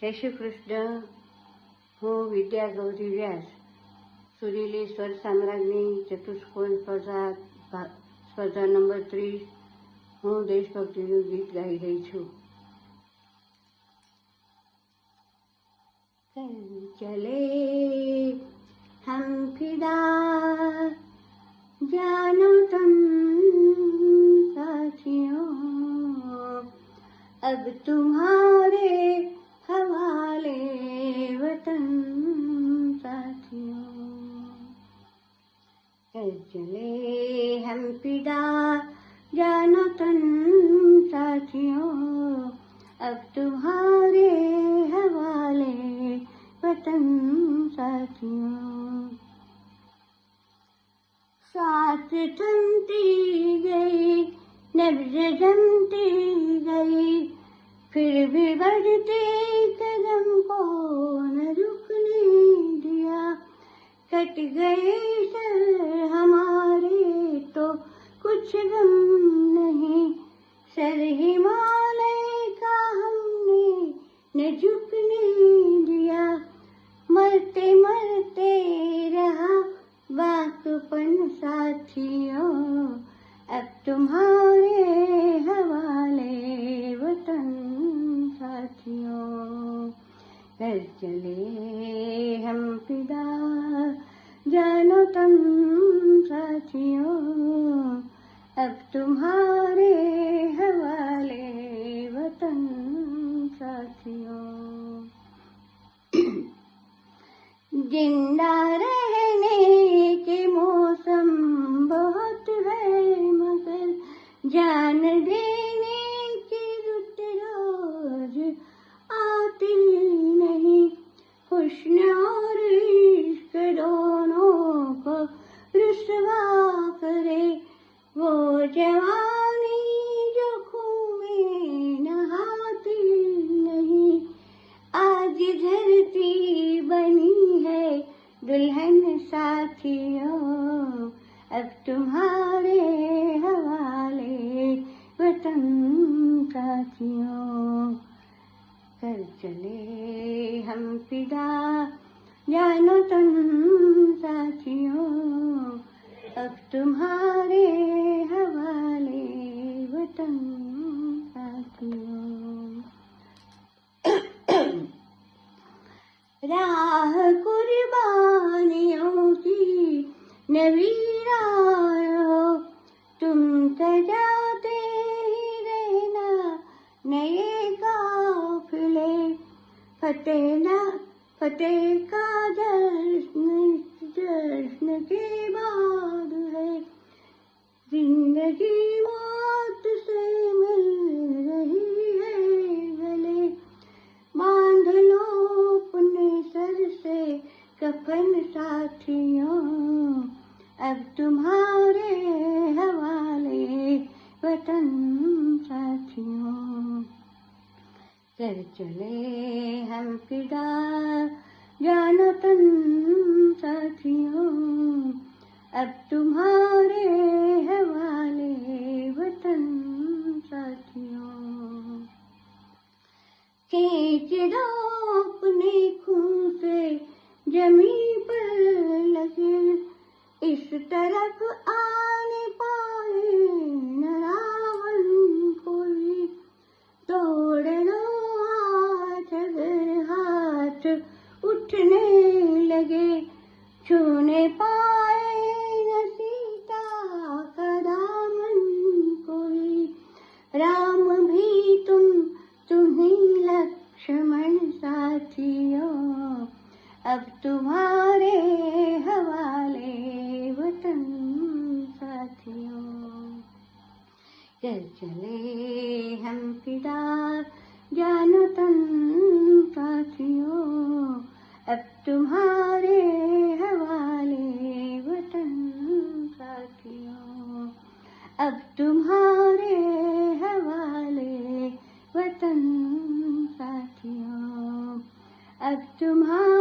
जय श्री कृष्ण। હું વિદ્યા ગૌરી વ્યાસ સુરીલી સ્વર સામ્રાજ્ઞી ચતુષ્કોણ સ્પર્ધા નંબર 30 હું દેશભક્તિનું ગીત ગાઈ રહી છું। चले हम फिदा जानो तुम साथियों, अब तुम्हारे हवाले वतन साथियों। चले हम फिदा जानो तुम साथियों, अब तुम्हारे हवाले वतन साथियों। सांस थमती गई, नब्ज़ जमती गई, फिर भी बढ़ते कदम को न रुकने दिया। कट गए सर हमारे तो कुछ गम नहीं, सर हिमालय का हमने न झुकने दिया। मरते मरते रहा बाकपन साथियों, अब तुम्हारे हवाले वतन साथियों। कर चले हम फिदा जानो तुम साथियों, अब तुम्हारे हवाले वतन साथियों। जिंदा रहने के मौसम बहुत है, मगर जान देने की रुत रोज आती नहीं। हुस्न और इश्क दोनों को रुसवा करे वो जवानी जो खून में नहाती नहीं। आज धरती बनी है दुल्हन साथियों, अब तुम्हारे हवाले वतन साथियों। कर चले हम फिदा जानो तुम साथियों, अब तुम्हारे हवाले वतन साथियों। राह कुर्बानियों की नवीरायो, तुम सजाते ही रहना नए काफिले। फतेह का जश्न के बाद है, जिंदगी मौत से मिल रही है गले। बांध लो अपने सर से कफन साथियों, अब तुम्हारे हवाले वतन साथियों। कर चले हम फिदा जानो तुम साथियों, अब तुम्हारे हवाले वतन साथियों। खींच दो अपने खून से जमी पर लगे, इस तरफ आने पाए न रावण कोई। तोड़ लो हाथ अगर हाथ उठने लगे, छूने पाए न सीता का दामन कोई। राम भी तुम्हीं लक्ष्मण साथियों, अब तुम्हारे हवाले वतन साथियों। कर चले हम फिदा जानो तुम साथियों, अब तुम्हारे हवाले वतन साथियों। अब तुम्हारे हवाले वतन साथियों, अब तुम्हारे